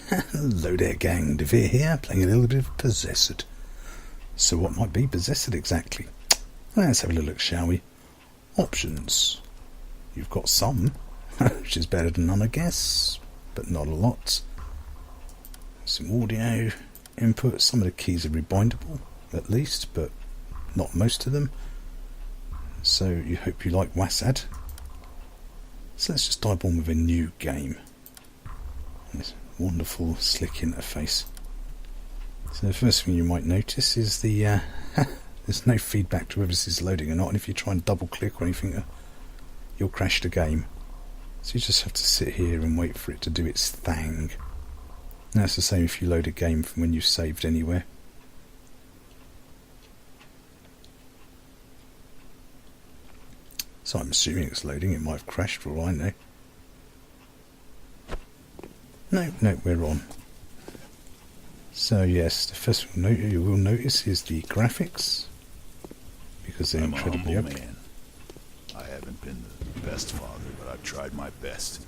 Hello there gang, Devere here, playing a little bit of Possessed. So what might be Possessed exactly? Let's have a look, shall we? Options. You've got some, which is better than none I guess, but not a lot. Some audio input, some of the keys are rebindable at least, but not most of them. So you hope you like WASD. So let's just dive on with a new game. This wonderful slick interface. So the first thing you might notice is the there's no feedback to whether this is loading or not, and if you try and double click or anything you'll crash the game. So you just have to sit here and wait for it to do its thing. And that's the same if you load a game from when you saved anywhere. So I'm assuming it's loading, it might have crashed for all I know. No, we're on. So yes, the first thing you will notice is the graphics, because they're incredibly up. Man. I haven't been the best father, but I've tried my best.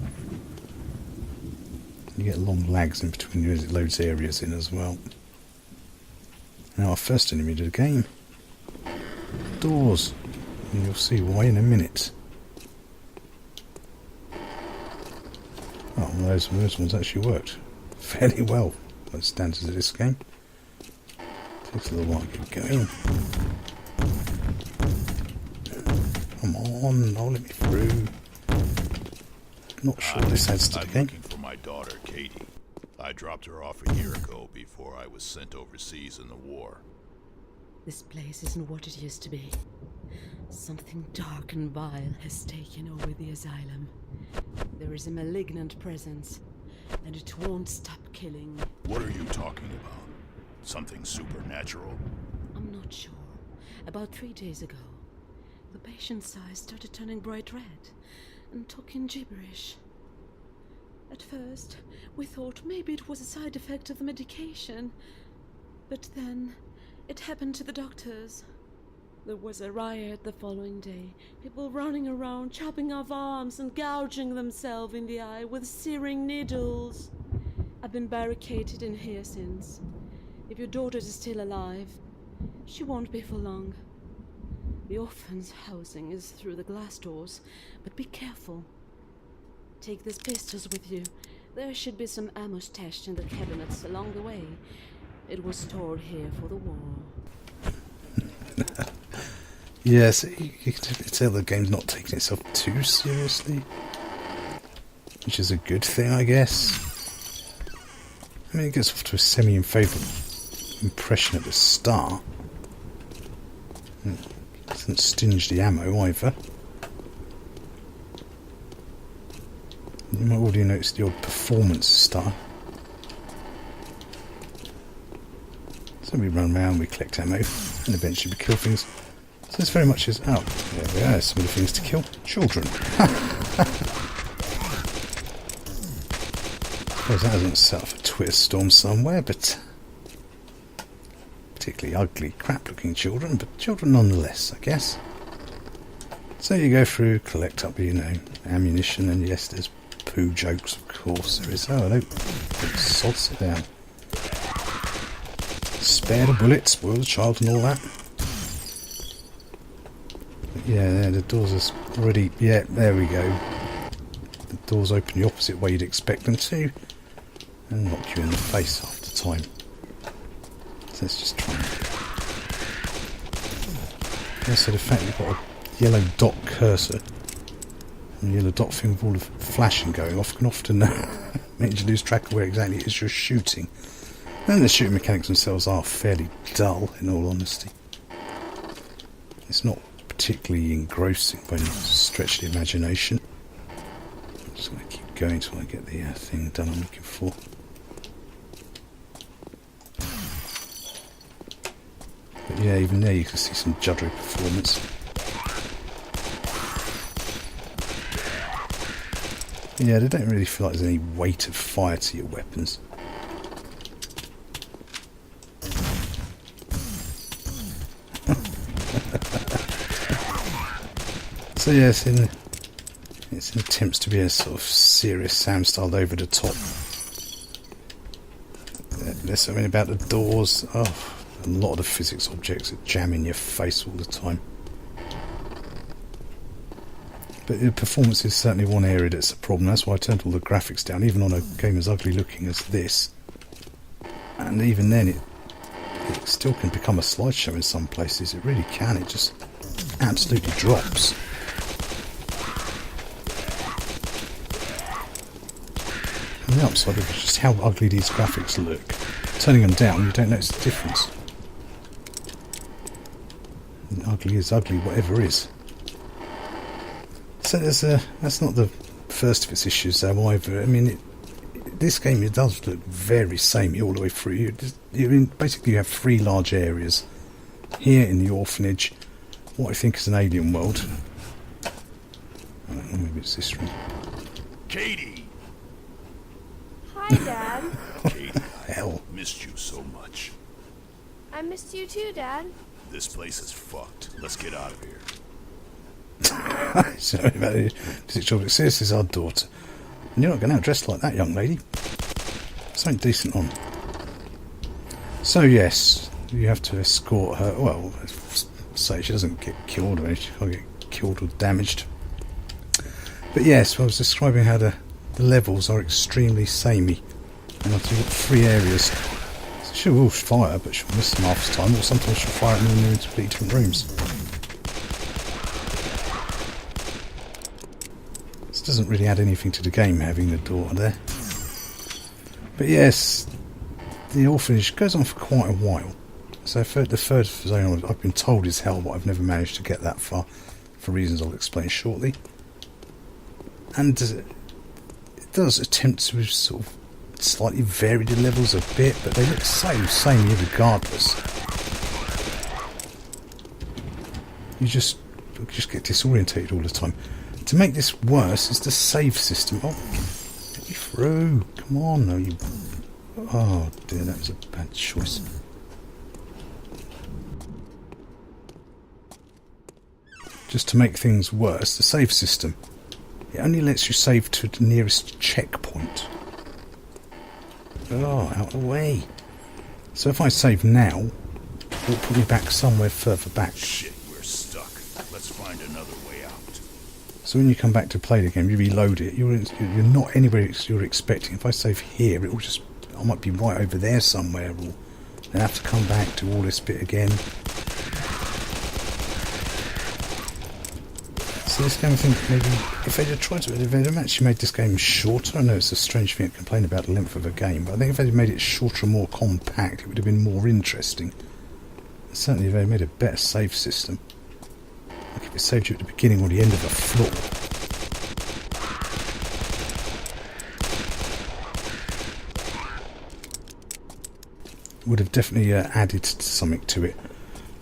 You get long lags in between as it loads areas in as well. Now our first enemy of the game, doors, and you'll see why in a minute. Oh, well, those ones actually worked fairly well by the standards of this game. Takes a little while to get going. Come on, I'll let me through. Not sure this adds to the game. I'm looking for my daughter, Katie. I dropped her off a year ago before I was sent overseas in the war. This place isn't what it used to be. Something dark and vile has taken over the asylum. There is a malignant presence, and it won't stop killing. What are you talking about? Something supernatural? I'm not sure. About 3 days ago, the patient's eyes started turning bright red and talking gibberish. At first, we thought maybe it was a side effect of the medication, but then it happened to the doctors. There was a riot the following day, people running around, chopping off arms and gouging themselves in the eye with searing needles. I've been barricaded in here since. If your daughter is still alive, she won't be for long. The orphan's housing is through the glass doors, but be careful. Take these pistols with you. There should be some ammo stashed in the cabinets along the way. It was stored here for the war. Yes, you can tell the game's not taking itself too seriously, which is a good thing, I guess. I mean, it gets off to a semi-favourable impression at the start. It doesn't stinge the ammo either. You might already notice the odd performance star. So we run around, we collect ammo, and eventually we kill things. So it's very much as, oh, there we are, some of the things to kill. Children. Suppose that hasn't set off a Twitter storm somewhere, but particularly ugly, crap-looking children, but children nonetheless, I guess. So you go through, collect up, ammunition, and yes, there's poo jokes, of course. There is. Oh, hello. Sod, sit down. Spare the bullets, spoil the child and all that. But yeah, the doors are already... Yeah, there we go. The doors open the opposite way you'd expect them to, and knock you in the face after time. So let's just try and... Yeah, so the fact you've got a yellow dot cursor, and the yellow dot thing with all the flashing going off can often make you lose track of where exactly it is you're shooting. And the shooting mechanics themselves are fairly dull, in all honesty. It's not particularly engrossing by any stretch of the imagination. I'm just going to keep going until I get the thing done I'm looking for. But yeah, even there you can see some juddery performance. Yeah, they don't really feel like there's any weight of fire to your weapons. So yeah, it's in attempts to be a sort of serious Sam styled over the top There's something about the doors. Oh, a lot of the physics objects that jam in your face all the time. But the performance is certainly one area that's a problem. That's why I turned all the graphics down, even on a game as ugly looking as this. And even then, it still can become a slideshow in some places. It really can. It just absolutely drops. And the upside of it is just how ugly these graphics look. Turning them down, you don't notice the difference. And ugly is ugly, whatever is. So that's not the first of its issues, though, either. I mean, this game, it does look very samey all the way through. Basically, you have 3 large areas. Here in the orphanage, what I think is an alien world. I don't know, maybe it's this room. Katie! Hi, Dad. Katie, Hell. missed you so much. I missed you too, Dad. This place is fucked. Let's get out of here. Sorry about it. This is our daughter. And you're not going out dressed like that, young lady. Something decent on. So yes, you have to escort her. Well, say she doesn't get killed or she can't get killed or damaged. But yes, I was describing how the levels are extremely samey. And I've got 3 areas. So she will fire, but she'll miss them half the time, or sometimes she'll fire and then they're in completely different rooms. This doesn't really add anything to the game, having the daughter there. But yes, the orphanage goes on for quite a while. So the third zone I've been told is hell, but I've never managed to get that far, for reasons I'll explain shortly. And it does attempt to sort of slightly vary the levels a bit, but they look so samey regardless. You just get disorientated all the time. To make this worse is the save system. Oh, get me through. Come on, no, you... Oh dear, that was a bad choice. Just to make things worse, the save system. It only lets you save to the nearest checkpoint. Oh, out of the way. So if I save now, it'll put me back somewhere further back. Shit, we're stuck. Let's find another way out. So when you come back to play the game, you reload it. You're not anywhere you're expecting. If I save here, it will just... I might be right over there somewhere, or then have to come back to all this bit again. So this game, I think, maybe if they'd have tried to, if they'd have actually made this game shorter, I know it's a strange thing to complain about the length of a game, but I think if they'd made it shorter and more compact, it would have been more interesting. And certainly if they made a better save system. Like if it saved you at the beginning or the end of a floor. Would have definitely added something to it.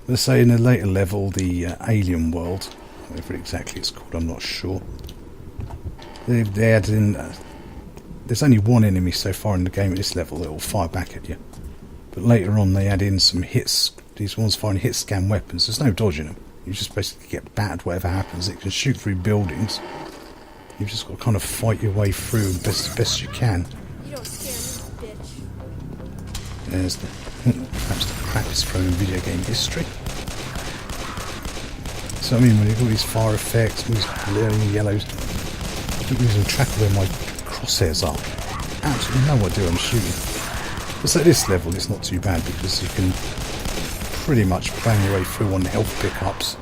Let's say in a later level, the alien world, whatever exactly it's called, I'm not sure. They added in... there's only one enemy so far in the game at this level that will fire back at you. But later on they add in some hits. These ones firing hit scan weapons. There's no dodging them. You just basically get battered whatever happens. It can shoot through buildings. You've just got to kind of fight your way through as best you can. You don't scare me, bitch. There's perhaps the crappiest throw in video game history. So I mean, when you've got these fire effects, these glaring yellows, I keep losing track of where my crosshairs are. Absolutely no idea I'm shooting. But at this level it's not too bad because you can pretty much bang your way through on health pickups.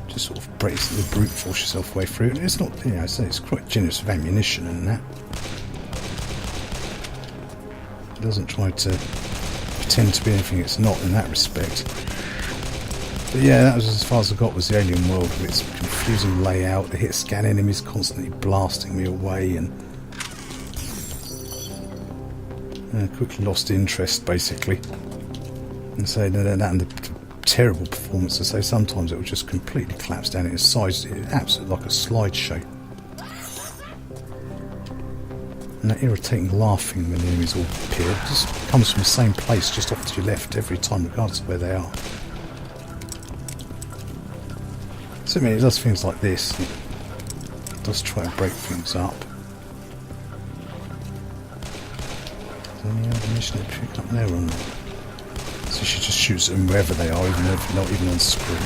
Just sort of brute force yourself way through. And it's not, you know, it's quite generous of ammunition and that. It doesn't try to pretend to be anything it's not in that respect. But yeah, that was as far as I got, was the alien world with its confusing layout, the hit scan enemies constantly blasting me away, and quickly lost interest basically. And so that and the terrible performance, I say sometimes it will just completely collapse down in its size, absolutely like a slideshow. And that irritating laughing when the enemies all appear just comes from the same place, just off to your left every time, regardless of where they are. So I mean, it does things like this. It does try and break things up. Any ammunition to pick up there or not? So she just shoots them wherever they are, even if not even on screen.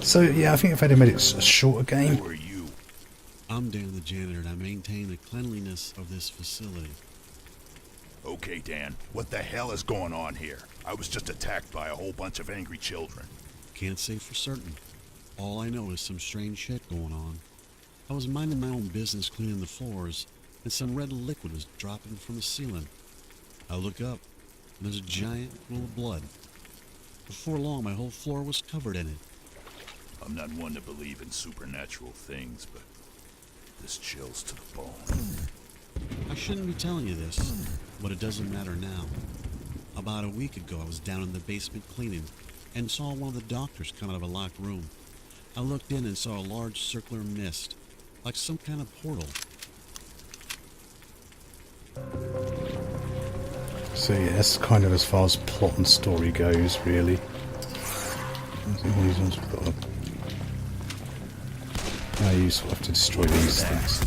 So yeah, I think if they'd have made it a shorter game. Who are you? I'm Dan the janitor, and I maintain the cleanliness of this facility. Okay, Dan. What the hell is going on here? I was just attacked by a whole bunch of angry children. Can't say for certain. All I know is some strange shit going on. I was minding my own business cleaning the floors, and some red liquid was dropping from the ceiling. I look up, and there's a giant pool of blood. Before long, my whole floor was covered in it. I'm not one to believe in supernatural things, but this chills to the bone. I shouldn't be telling you this, but it doesn't matter now. About a week ago, I was down in the basement cleaning, and saw one of the doctors come out of a locked room. I looked in and saw a large circular mist, like some kind of portal. So yeah, that's kind of as far as plot and story goes, really. These ones we've got to... Oh, you sort of have to destroy these things.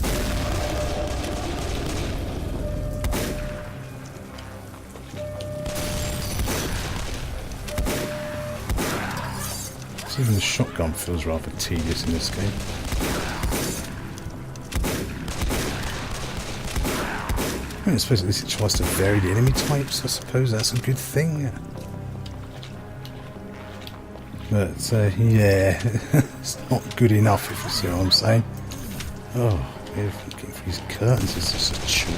So even the shotgun feels rather tedious in this game. I suppose at least it tries to vary the enemy types. I suppose that's a good thing. But yeah, it's not good enough, if you see what I'm saying. Oh, looking for these curtains is just a chore.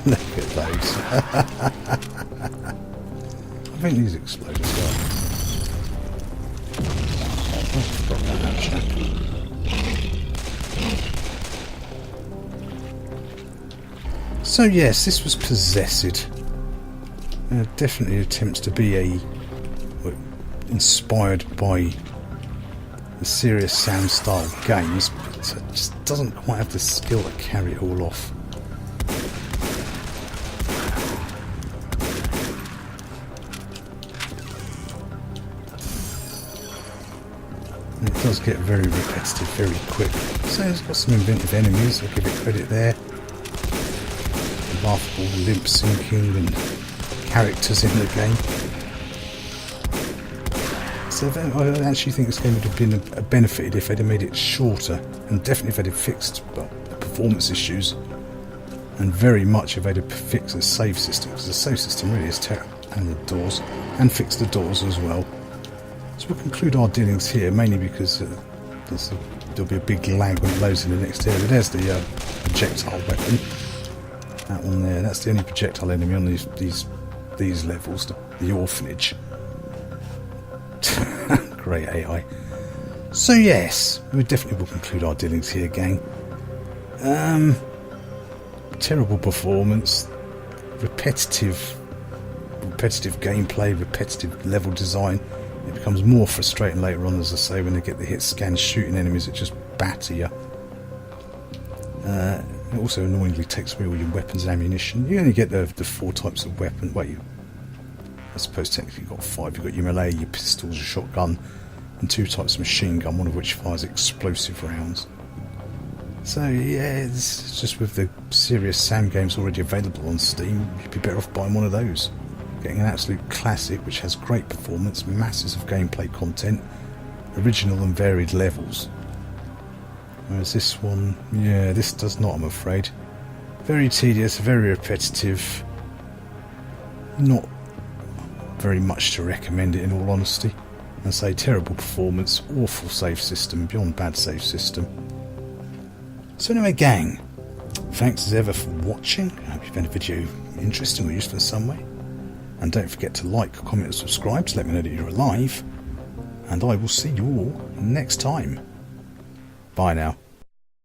Look at those. I think these explode as well. I forgot that actually. So yes, this was Possessed. Definitely attempts to be inspired by the Serious Sam style games, but just doesn't quite have the skill to carry it all off. And it does get very repetitive very quick. So it's got some inventive enemies, I'll give it credit there. Laughable lip syncing and characters in the game. So I actually think this game would have been a benefited if they'd have made it shorter, and definitely if they'd have fixed the performance issues, and very much if they'd have fixed the save system, because the save system really is terrible, and the doors, and fixed the doors as well. So we'll conclude our dealings here, mainly because there'll be a big lag when it loads in the next area. There's the projectile weapon. That one there, that's the only projectile enemy on these levels, the orphanage. Great AI. So yes, we definitely will conclude our dealings here, gang. Terrible performance, repetitive gameplay, repetitive level design. It becomes more frustrating later on, as I say, when they get the hit scan shooting enemies that just batter you. It also annoyingly takes away all your weapons and ammunition. You only get the 4 types of weapon. Well, I suppose technically you've got 5. You've got your melee, your pistols, your shotgun, and 2 types of machine gun, one of which fires explosive rounds. So yeah, it's just with the Serious Sam games already available on Steam, you'd be better off buying one of those. Getting an absolute classic which has great performance, masses of gameplay content, original and varied levels. Whereas this one, yeah, this does not, I'm afraid. Very tedious, very repetitive. Not very much to recommend it, in all honesty. I say terrible performance, awful save system, beyond bad save system. So anyway, gang, thanks as ever for watching. I hope you found the video interesting or useful in some way. And don't forget to like, comment and subscribe to let me know that you're alive. And I will see you all next time. Bye now.